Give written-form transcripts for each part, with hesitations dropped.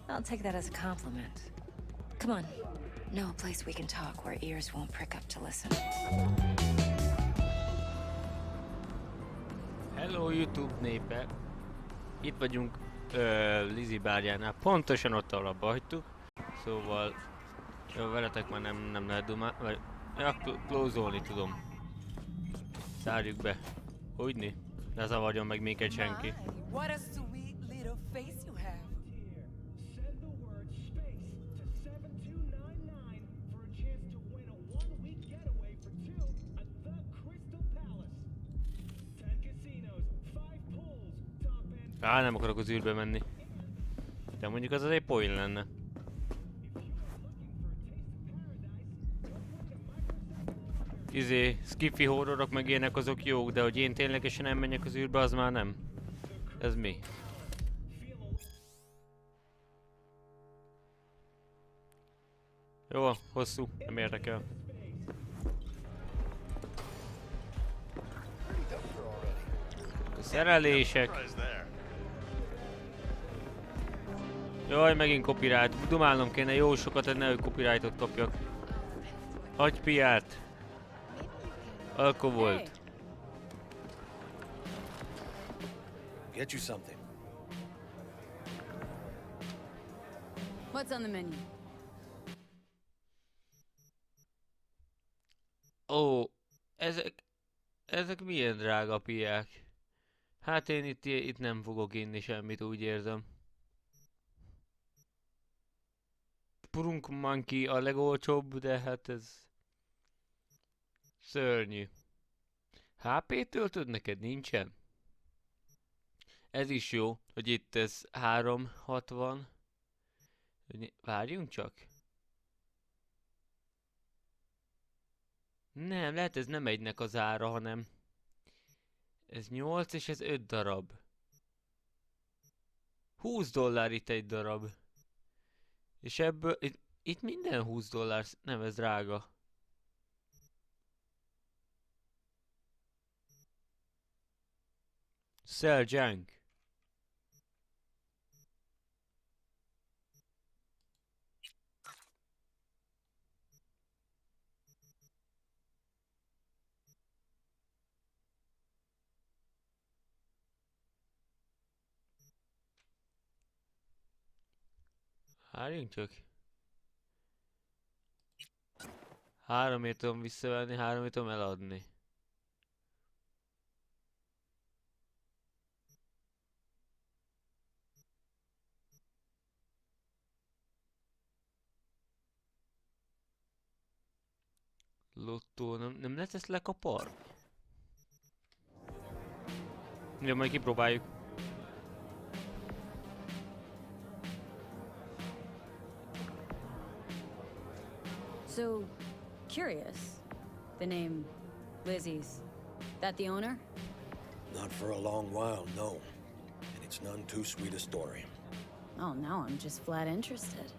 I'll take that as a compliment. Come on. Know a place we can talk where ears won't prick up to listen. Hello YouTube népe! Itt vagyunk Lizzy bárjánál, pontosan ott, ahol abba hagytuk. Szóval jó, veletek már nem lehet dumálni, vagy ja, close-olni tudom. Szárjuk be. Hogyni? Ne zavarjon meg minket senki. Á, nem akarok az űrbe menni. De mondjuk az azért poén lenne. Skiffy horrorok meg ilyenek azok jók, de hogy én ténylegesen nem menjek az űrbe, az már nem. Ez mi? Jó, hosszú, nem érdekel. A szerelések. Jaj, megint copyright. Dumálnom kéne jó sokat, hogy nehogy copyrightot kapjak. Hagyj piát! Akkor volt. Get you something. What's on the menu? Ó, ezek milyen drága piák. Hát én itt nem fogok inni semmit, úgy érzem. Prunk Monkey a legolcsóbb, de hát ez... szörnyű. HP töltöd neked nincsen? Ez is jó, hogy itt ez 360. Várjunk csak. Nem, lehet ez nem egynek az ára, hanem... ez 8 és ez 5 darab. $20 itt egy darab. És ebből... itt minden $20. Nem, ez drága. Sell junk. Várjunk csak. 3-ért tudom visszavenni, 3-ért tudom eladni. Lottó, nem lesz ezt lekaparni? Ja, majd kipróbáljuk. So, curious. The name Lizzie's. That the owner? Not for a long while, no. And it's none too sweet a story. Oh, now I'm just flat interested.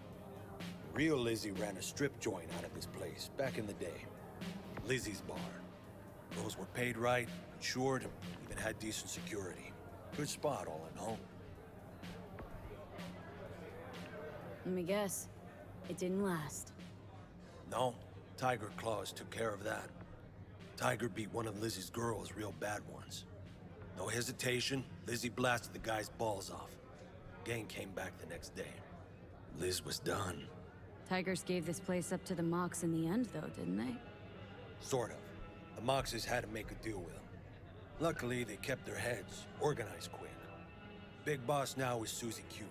Real Lizzie ran a strip joint out of this place back in the day. Lizzie's Bar. Those were paid right, insured, even had decent security. Good spot, all in all. Let me guess. It didn't last. No, Tiger Claws took care of that. Tiger beat one of Lizzie's girls real bad once. No hesitation, Lizzie blasted the guy's balls off. Gang came back the next day. Liz was done. Tigers gave this place up to the Mox in the end, though, didn't they? Sort of. The Moxes had to make a deal with them. Luckily, they kept their heads, organized quick. Big boss now is Susie Q.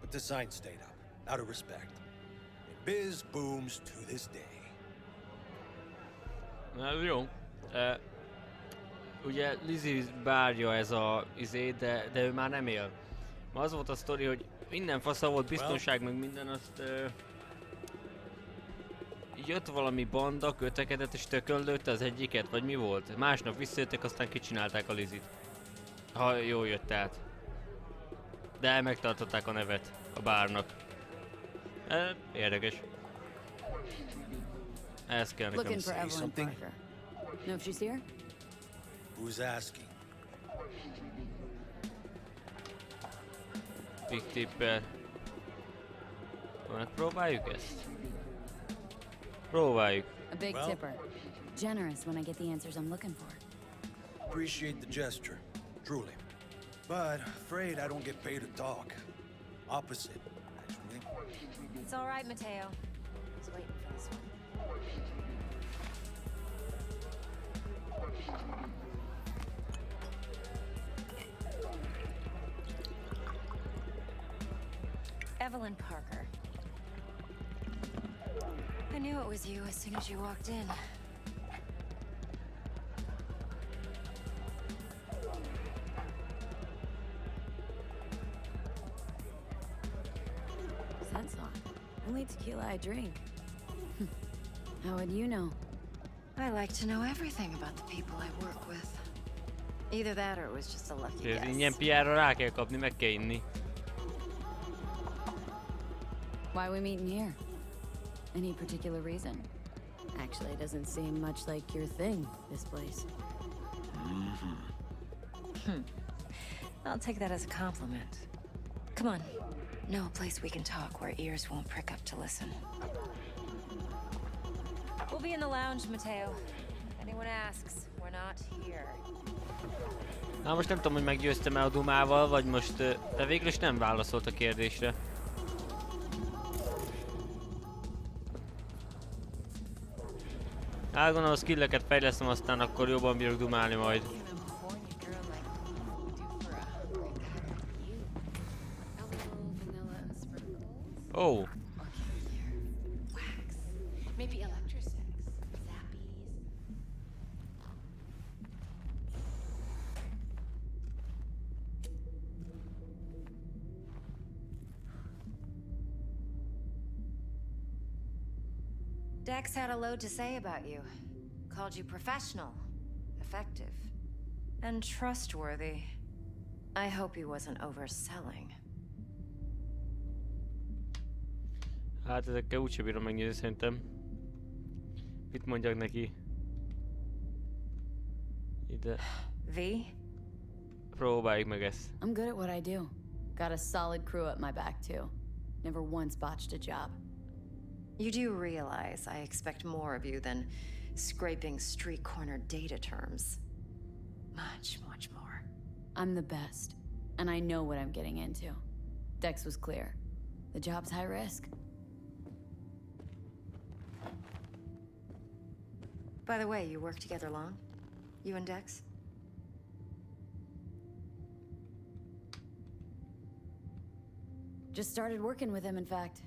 But the sign stayed up, out of respect. And biz booms to this day. Na ez jó. Ugye Lizzie bárja ez a de ő már nem él. Ma az volt a sztori, hogy minden fasza volt, biztonság meg minden, azt jött valami banda, kötekedett és tököllőtte az egyiket, vagy mi volt? Másnap visszajöttek, aztán kicsinálták a Lizzit. Ha jól jött át. De megtartották a nevet a bárnak. Érdekes. Ez kell nekem. Looking for Evelyn Parker. Know if she's here? Who's asking? Big Tipper. Megpróbáljuk ezt? Próbáljuk. A big Well- tipper. Generous when I get the answers I'm looking for. Appreciate the gesture, truly. But afraid I don't get paid to talk. Opposite, actually. It's all right, Mateo. I was waiting for this one. Evelyn Parker. I knew it was you as soon as you walked in. That's all. Only tequila I drink. How would you know? I like to know everything about the people I work with. Either that or it was just a lucky Ez guess. ingyen PR-ra rá kell kapni, meg kell inni. Why we meeting here? Any particular reason? Actually, it doesn't seem much like your thing, this place. I'll take that as a compliment. Come on. Know a place we can talk where ears won't prick up to listen. We'll be in the lounge, Mateo. If anyone asks, we're not here. Na most nem tudom, hogy meggyőztem-e a dumával, vagy most... de végül is nem válaszolt a kérdésre. Hát gondolom, a skilleket fejlesztem, aztán akkor jobban bírok dumálni majd. Oh. Maybe electrosticks, zappies. Dex had a load to say about you. Called you professional, effective, and trustworthy. I hope he wasn't overselling. Hát ezekkel úgyse bírom megnézni szerintem. Mit mondjak neki? Ide. V? Próbáljuk meg ezt. I'm good at what I do. Got a solid crew at my back, too. Never once botched a job. You do realize I expect more of you than scraping street corner data terms. Much, much more. I'm the best, and I know what I'm getting into. Dex was clear. The job's high risk. By the way, you work together long? You and Dex? Just started working with him, in fact.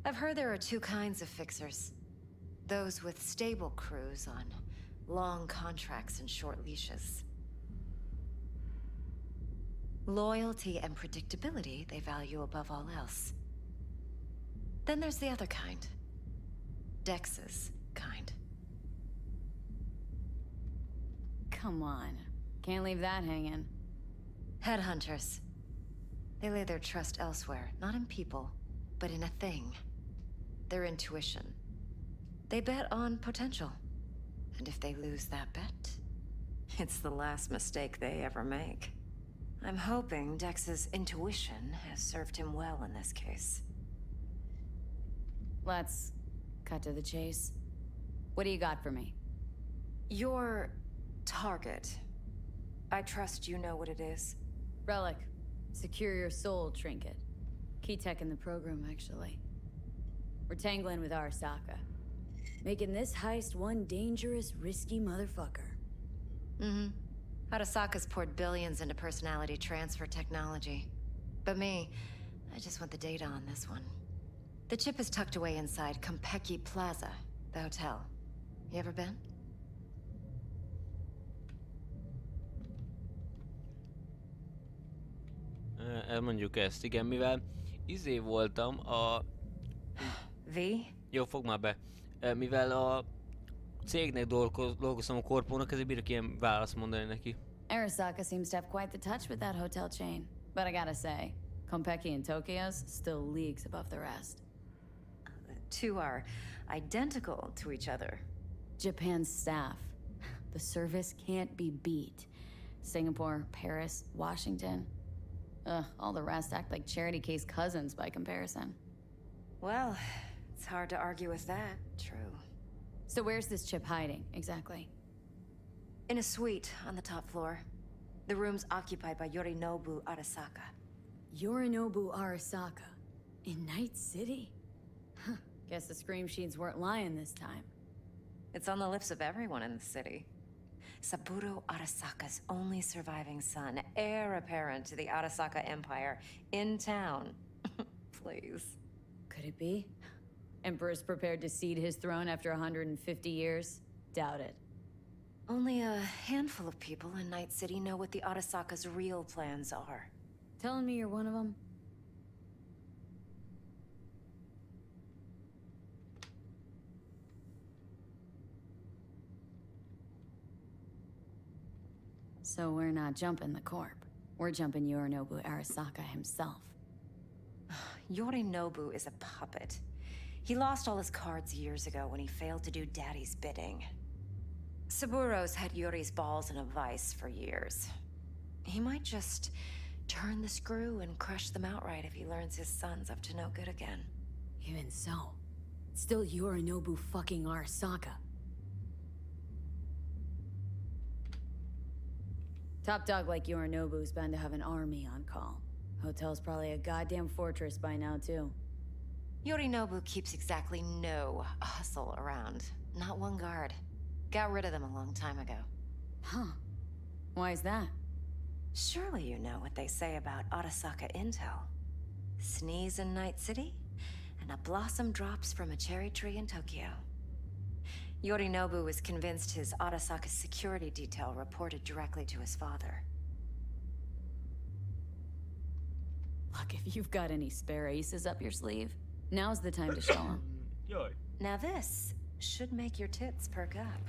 I've heard there are two kinds of fixers. Those with stable crews on long contracts and short leashes. Loyalty and predictability they value above all else. Then there's the other kind. Dex's kind. Come on. Can't leave that hanging. Headhunters. They lay their trust elsewhere, not in people, but in a thing. Their intuition. They bet on potential. And if they lose that bet, it's the last mistake they ever make. I'm hoping Dex's intuition has served him well in this case. Let's cut to the chase. What do you got for me? Your target. I trust you know what it is. Relic. Secure your soul trinket. Key tech in the program, actually. We're tangling with Arasaka. Making this heist one dangerous, risky motherfucker. Mm-hmm. Arasaka's poured billions into personality transfer technology. But me, I just want the data on this one. The chip is tucked away inside Konpeki Plaza, the hotel. You ever been? Elmondjuk ezt, igen, mivel voltam a... V? Jó, fogd már be. Mivel a cégnek dolgozom a korpónak, ezért bírok ilyen választ mondani neki. Arasaka seems to have quite the touch with that hotel chain. But I gotta say, Konpeki and Tokyo's still leagues above the rest. The two are identical to each other. Japan's staff. The service can't be beat. Singapore, Paris, Washington. Ugh, all the rest act like charity case cousins by comparison. Well, it's hard to argue with that. True. So where's this chip hiding, exactly? In a suite on the top floor. The room's occupied by Yorinobu Arasaka. Yorinobu Arasaka. In Night City? Huh, guess the scream sheets weren't lying this time. It's on the lips of everyone in the city. Saburo Arasaka's only surviving son, heir apparent to the Arasaka Empire, in town. Please. Could it be? Emperor's prepared to cede his throne after 150 years? Doubt it. Only a handful of people in Night City know what the Arasaka's real plans are. Telling me you're one of them? So we're not jumping the corp. We're jumping Yorinobu Arasaka himself. Yorinobu is a puppet. He lost all his cards years ago when he failed to do Daddy's bidding. Saburo's had Yuri's balls in a vice for years. He might just turn the screw and crush them outright if he learns his son's up to no good again. Even so, it's still Yorinobu fucking Arasaka. Top dog like Yorinobu's bound to have an army on call. Hotel's probably a goddamn fortress by now, too. Yorinobu keeps exactly no hustle around. Not one guard. Got rid of them a long time ago. Huh. Why is that? Surely you know what they say about Arasaka intel. Sneeze in Night City, and a blossom drops from a cherry tree in Tokyo. Yorinobu was convinced his Arasaka's security detail reported directly to his father. Look, if you've got any spare aces up your sleeve, now's the time to show them. Now this should make your tits perk up.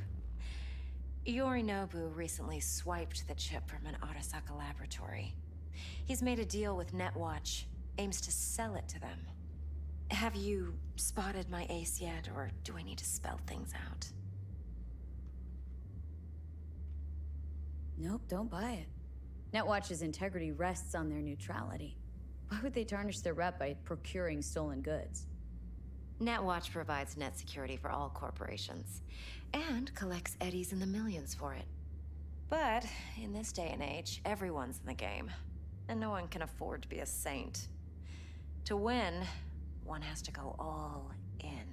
Yorinobu recently swiped the chip from an Arasaka laboratory. He's made a deal with Netwatch, aims to sell it to them. Have you spotted my ace yet, or do I need to spell things out? Nope, don't buy it. Netwatch's integrity rests on their neutrality. Why would they tarnish their rep by procuring stolen goods? Netwatch provides net security for all corporations, and collects eddies in the millions for it. But in this day and age, everyone's in the game, and no one can afford to be a saint. To win, one has to go all in.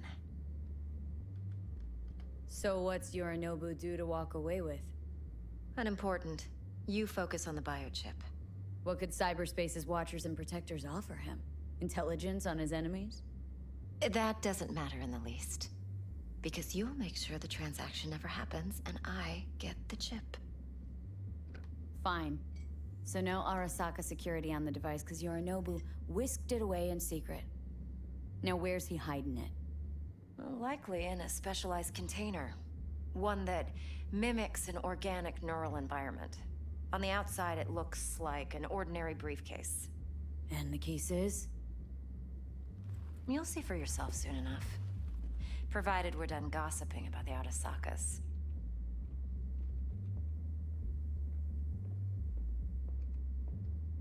So what's Yorinobu due to walk away with? Unimportant. You focus on the biochip. What could cyberspace's watchers and protectors offer him? Intelligence on his enemies? That doesn't matter in the least. Because you'll make sure the transaction never happens, and I get the chip. Fine. So no Arasaka security on the device, because Yorinobu whisked it away in secret. Now where's he hiding it? Well, likely in a specialized container. One that mimics an organic neural environment. On the outside, it looks like an ordinary briefcase. And the case is? You'll see for yourself soon enough. Provided we're done gossiping about the Arasakas.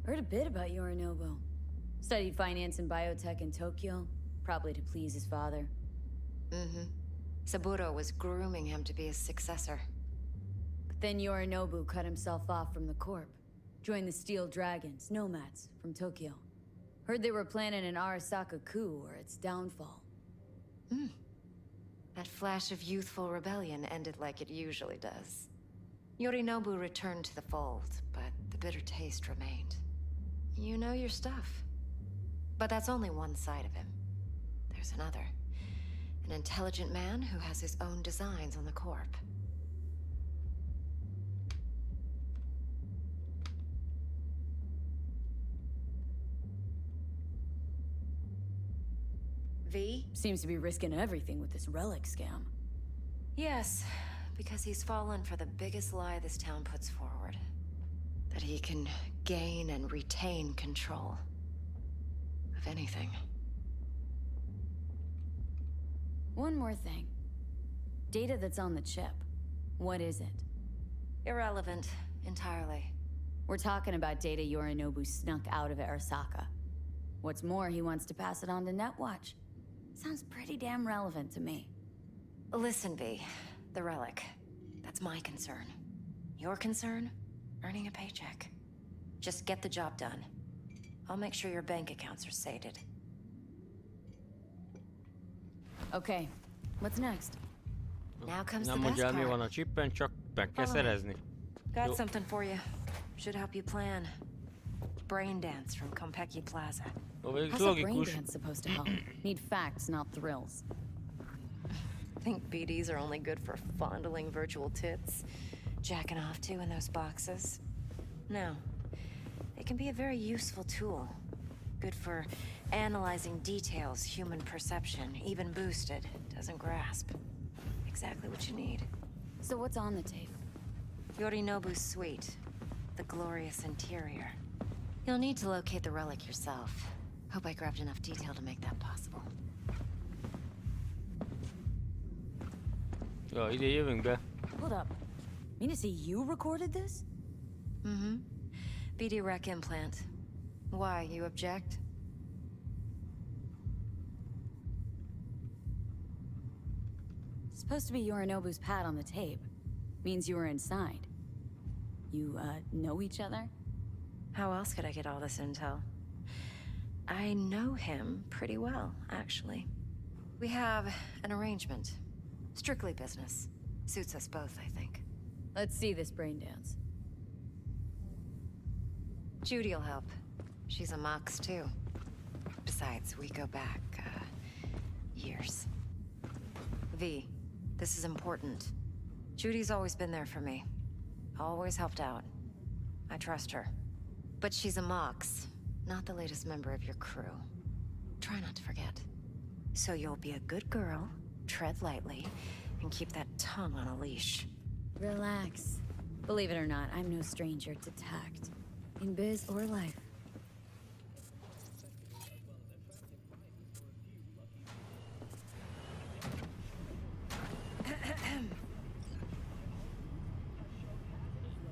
Heard a bit about Yorinobu. Studied finance and biotech in Tokyo, probably to please his father. Mm-hmm. Saburo was grooming him to be his successor. But then Yorinobu cut himself off from the Corp. Joined the Steel Dragons, nomads, from Tokyo. Heard they were planning an Arasaka coup or its downfall. That flash of youthful rebellion ended like it usually does. Yorinobu returned to the fold, but the bitter taste remained. You know your stuff. But that's only one side of him. There's another. An intelligent man who has his own designs on the Corp. V? Seems to be risking everything with this relic scam. Yes, because he's fallen for the biggest lie this town puts forward. That he can gain and retain control of anything. One more thing. Data that's on the chip. What is it? Irrelevant, entirely. We're talking about data Yorinobu snuck out of Arasaka. What's more, he wants to pass it on to Netwatch. Sounds pretty damn relevant to me. Listen, V. The relic. That's my concern. Your concern? Earning a paycheck. Just get the job done. I'll make sure your bank accounts are sated. Okay, what's next? Now comes the Nem best mondja el, mi van a part. chippen, csak meg kell Follow me. szerezni. Got Jó. something for you. Should help you plan. Brain dance from Konpeki Plaza. Ó, végül How's a brain logikus. dance supposed to help? Need facts, not thrills. Think BDs are only good for fondling virtual tits? Jacking off to in those boxes? No. They can be a very useful tool. Good for analyzing details human perception, even boosted, doesn't grasp. Exactly what you need. So what's on the tape? Yorinobu's suite. The glorious interior. You'll need to locate the relic yourself. Hope I grabbed enough detail to make that possible. Ja, ide jövünk be. Hold up. Mean to say you recorded this? Mm-hmm. BD rec implant. Why, you object? It's supposed to be Yorinobu's pad on the tape. Means you were inside. You, know each other? How else could I get all this intel? I know him pretty well, actually. We have an arrangement. Strictly business. Suits us both, I think. Let's see this brain dance. Judy'll help. She's a Mox, too. Besides, we go back, years. V, this is important. Judy's always been there for me. Always helped out. I trust her. But she's a Mox, not the latest member of your crew. Try not to forget. So you'll be a good girl, tread lightly, and keep that tongue on a leash. Relax. Believe it or not, I'm no stranger to tact. In biz or life.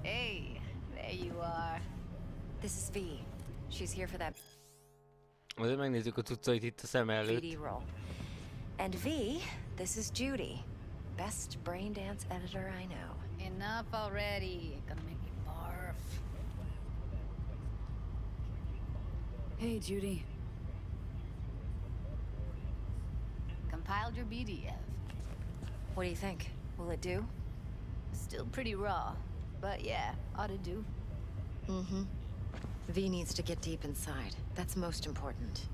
Hey, there you are. This is V. She's here for that Azért megnézzük a cuccait itt a szem előtt. BD role. And V, this is Judy. Best brain dance editor I know. Enough already. Gonna make me barf. Hey, Judy. Compiled your BDF. What do you think? Will it do? Still pretty raw, but yeah, ought to do. Mm-hmm. V needs to get deep inside. That's most important.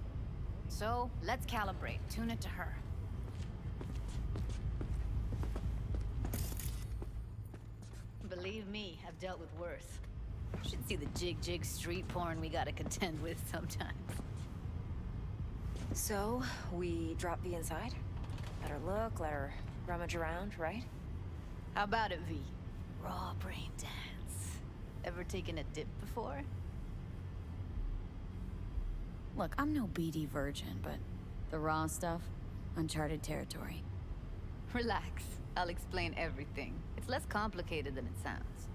So, let's calibrate. Tune it to her. Believe me, I've dealt with worse. Should see the jig street porn we gotta contend with sometimes. So, we drop V inside? Let her look, let her rummage around, right? How about it, V? Raw brain dance. Ever taken a dip before? Look, I'm no BD virgin, but the raw stuff, uncharted territory. Relax. I'll explain everything. It's less complicated than it sounds.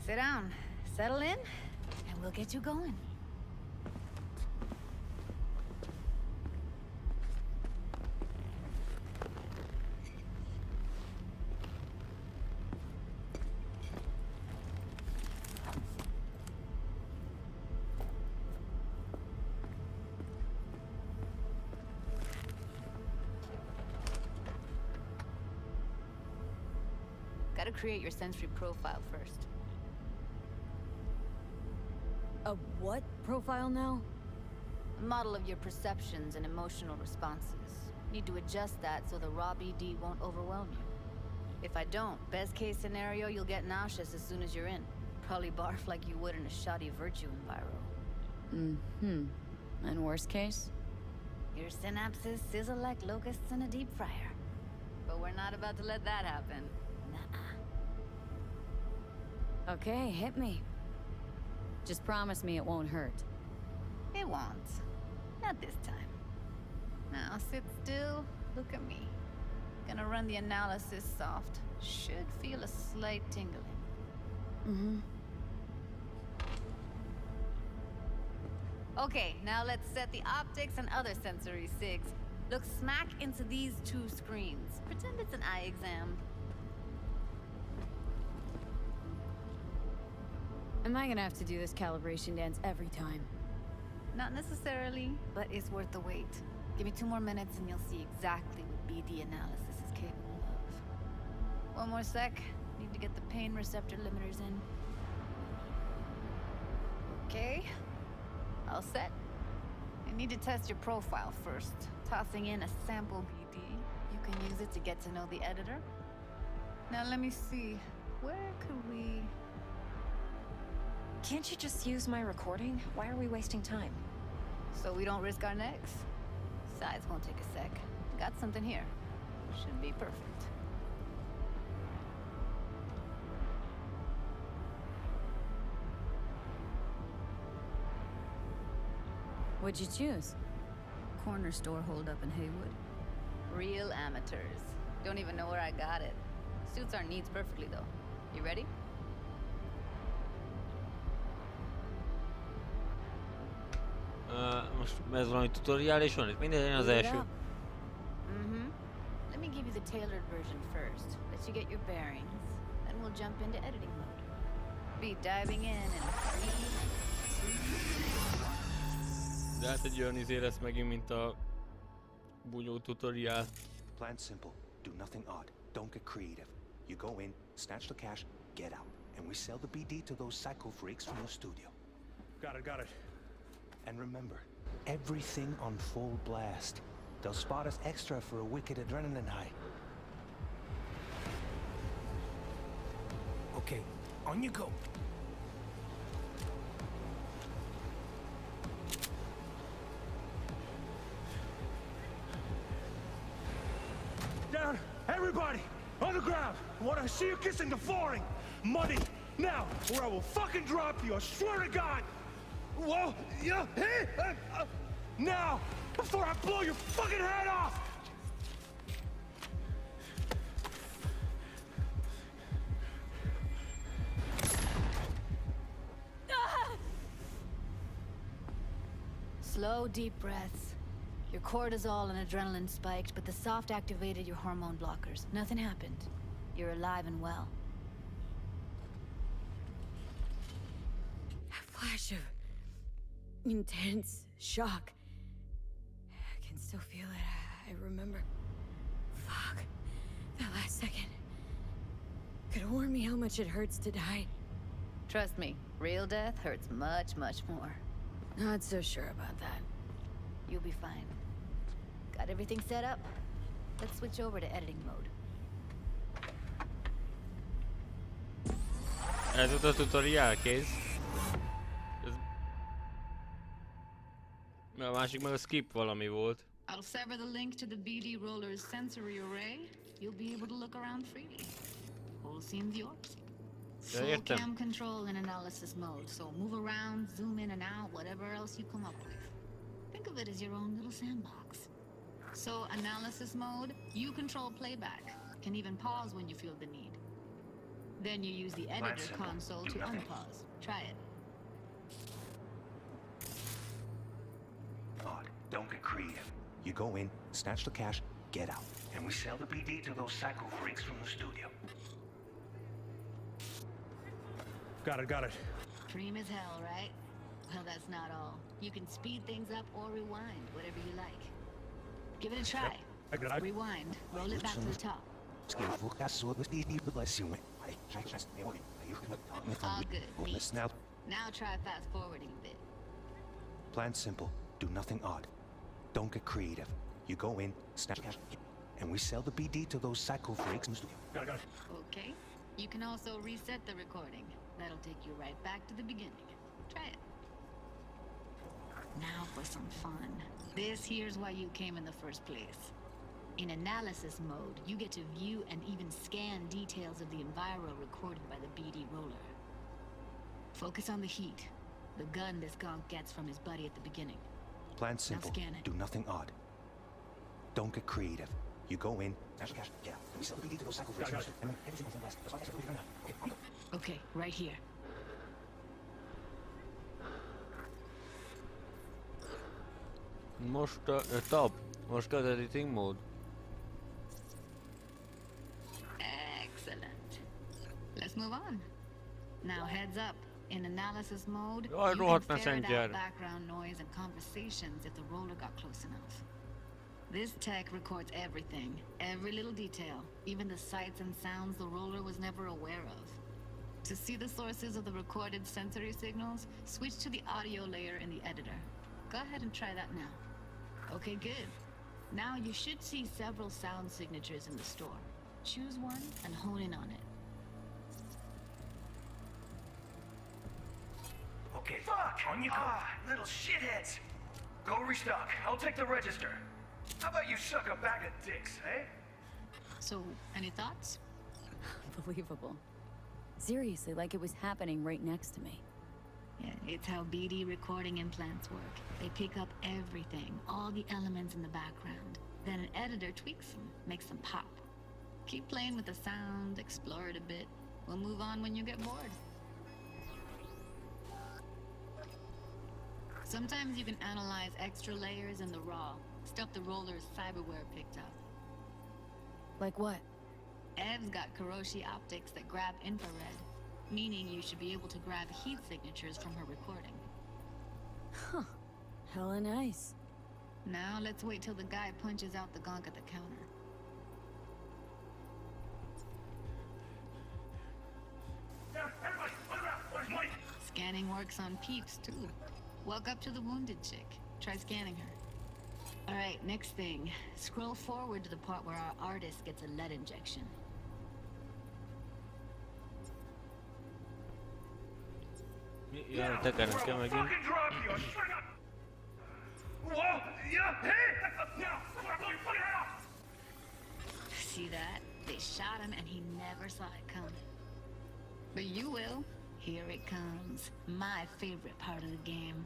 Sit down, settle in, and we'll get you going. Gotta create your sensory profile first. A what profile now? A model of your perceptions and emotional responses. Need to adjust that so the raw BD won't overwhelm you. If I don't, best case scenario, you'll get nauseous as soon as you're in. Probably barf like you would in a shoddy virtue enviro. Mm-hmm. And worst case? Your synapses sizzle like locusts in a deep fryer. But we're not about to let that happen. Nuh-uh. Okay, hit me. Just promise me it won't hurt. It won't. Not this time. Now sit still, look at me. Gonna run the analysis soft. Should feel a slight tingling. Mm-hmm. Okay, now let's set the optics and other sensory sigs. Look smack into these two screens. Pretend it's an eye exam. Am I gonna have to do this calibration dance every time? Not necessarily, but it's worth the wait. Give me 2 more minutes and you'll see exactly what BD analysis is capable of. One more sec. Need to get the pain receptor limiters in. Okay. All set. I need to test your profile first. Tossing in a sample BD. You can use it to get to know the editor. Now let me see. Where could we... Can't you just use my recording? Why are we wasting time? So we don't risk our necks? Besides, won't take a sec. Got something here. Should be perfect. What'd you choose? Corner store holdup in Haywood. Real amateurs. Don't even know where I got it. Suits our needs perfectly though. You ready? Most ez valami tutoriális van itt? Minden az első. Let me give you the tailored version first. Let you get your bearings. Then we'll jump into editing mode. Be diving in and 3, 2... De hát egy olyan izé lesz megint, mint a bunyó tutoriál. Plan simple. Do nothing odd. Don't get creative. You go in, snatch the cash, get out. And we sell the BD to those psycho freaks from the studio. Got it. And remember, everything on full blast. They'll spot us extra for a wicked adrenaline high. Okay, on you go. Down! Everybody! On the ground! I want to see you kissing the flooring! Money! Now! Or I will fucking drop you! I swear to God! Whoa! Yeah! Hey! Now! Before I blow your fucking head off! Slow, deep breaths. Your cortisol and adrenaline spiked, but the soft activated your hormone blockers. Nothing happened. You're alive and well. A flash of intense shock. I can still feel it. I remember. Fuck. That last second could have warned me how much it hurts to die. Trust me, real death hurts much, much more. Not so sure about that. You'll be fine. Got everything set up? Let's switch over to editing mode. Ez volt a tutoriál, kész. A másik meg a skip valami volt. I'll sever the link to the BD roller's sensory array. You'll be able to look around freely. Whole scene's yours. Full cam control in analysis mode, so move around, zoom in and out, whatever else you come up with. Think of it as your own little sandbox. So analysis mode, you control playback. Can even pause when you feel the need. Then you use the editor console to unpause. Try it. Odd. Don't get creative. You go in, snatch the cash, get out. And we sell the BD to those psycho freaks from the studio. Got it. Cream as hell, right? Well, that's not all. You can speed things up or rewind, whatever you like. Give it a try. Rewind. Roll it back to the top. All good. Neat. Now try fast forwarding a bit. Plan simple. Do nothing odd. Don't get creative. You go in, snatch cash, and we sell the BD to those psycho freaks in the studio. Got it. Okay. You can also reset the recording. That'll take you right back to the beginning. Try it. Now for some fun. This here's why you came in the first place. In analysis mode, you get to view and even scan details of the enviro recorded by the BD roller. Focus on the heat, the gun this gonk gets from his buddy at the beginning. Plan simple. scan it. Do nothing odd. Don't get creative. You go in, snatch the cash, get out. And we sell the BD to those psycho freaks in the studio. And everything on full blast. That's why I said right now. Okay, on you go. Okay, right here. Most tab. Most az editing mód. Excellent. Let's move on. Now heads up. In analysis mode, Jaj, you can rohadt ferret messenger. out background noise and conversations if the roller got close enough. This tech records everything, every little detail, even the sights and sounds the roller was never aware of. To see the sources of the recorded sensory signals, switch to the audio layer in the editor. Go ahead and try that now. Okay, good. Now you should see several sound signatures in the store. Choose one and hone in on it. Okay, fuck! On you go. Little shitheads! Go restock. I'll take the register. How about you suck a bag of dicks, eh? So, any thoughts? Unbelievable. Seriously, like it was happening right next to me. Yeah, it's how BD recording implants work. They pick up everything, all the elements in the background. Then an editor tweaks them, makes them pop. Keep playing with the sound, explore it a bit. We'll move on when you get bored. Sometimes you can analyze extra layers in the raw, stuff the roller's cyberware picked up. Like what? Ev's got Kiroshi optics that grab infrared, meaning you should be able to grab heat signatures from her recording. Huh. Hella nice. Now let's wait till the guy punches out the gonk at the counter. Everybody, look around. Where's Mike? Scanning works on peeps, too. Walk up to the wounded chick. Try scanning her. Alright, next thing. Scroll forward to the part where our artist gets a lead injection. Jön tekernek megint. Fucking drop you! Shut up! Whoa! Yeah! Hey! Now! Blow your fucking head off! See that? They shot him and he never saw it coming. But you will. Here it comes. My favorite part of the game.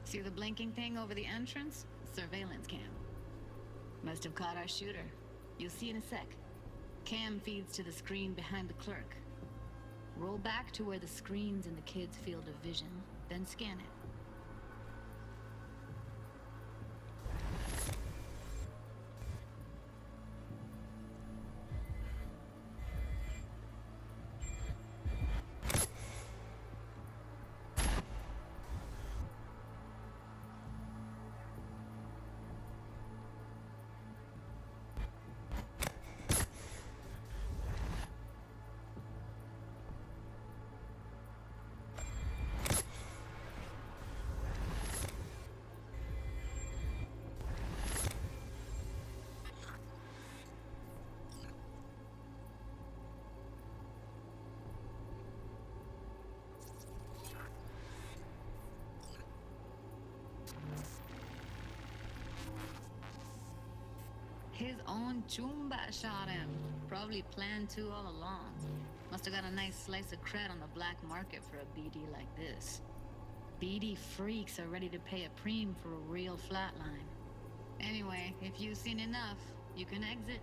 See the blinking thing over the entrance? Surveillance cam. Must have caught our shooter. You'll see in a sec. Cam feeds to the screen behind the clerk. Roll back to where the screen's in the kid's field of vision, then scan it. His own Chumba shot him. Probably planned to all along. Must have got a nice slice of cred on the black market for a BD like this. BD freaks are ready to pay a preem for a real flatline. Anyway, if you've seen enough, you can exit.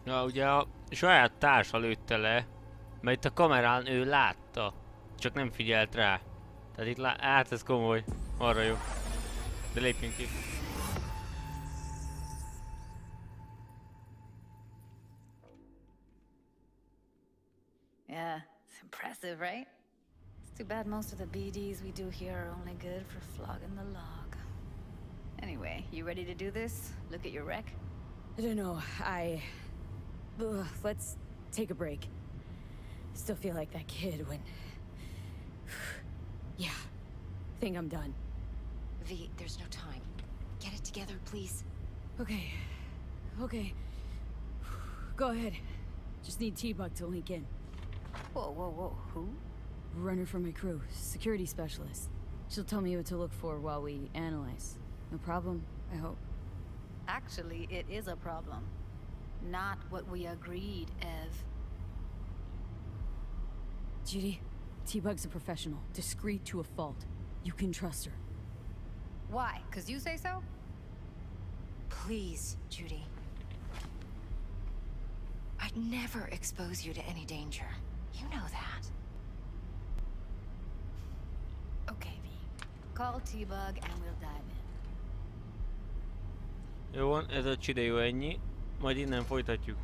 Na ugye a saját társa lőtte le, mert itt a kamerán ő látta, csak nem figyelt rá. Tehát itt hát ez komoly, arra jó. De lépjünk ki. Yeah, it's impressive, right? It's too bad most of the BDs we do here are only good for flogging the log. Anyway, you ready to do this? Look at your wreck? I don't know, let's take a break. Still feel like that kid when... Yeah, think I'm done. V, there's no time. Get it together, please. Okay. Go ahead. Just need T-Bug to link in. Whoa, who? Runner from my crew, security specialist. She'll tell me what to look for while we analyze. No problem, I hope. Actually, it is a problem. Not what we agreed, Ev. Judy, T-Bug's a professional, discreet to a fault. You can trust her. Why? 'Cause you say so? Please, Judy. I'd never expose you to any danger. You know that. Okay, V. Call T-Bug and we'll dive in. Jó van, ez a csidejó ennyi. Majd innen folytatjuk.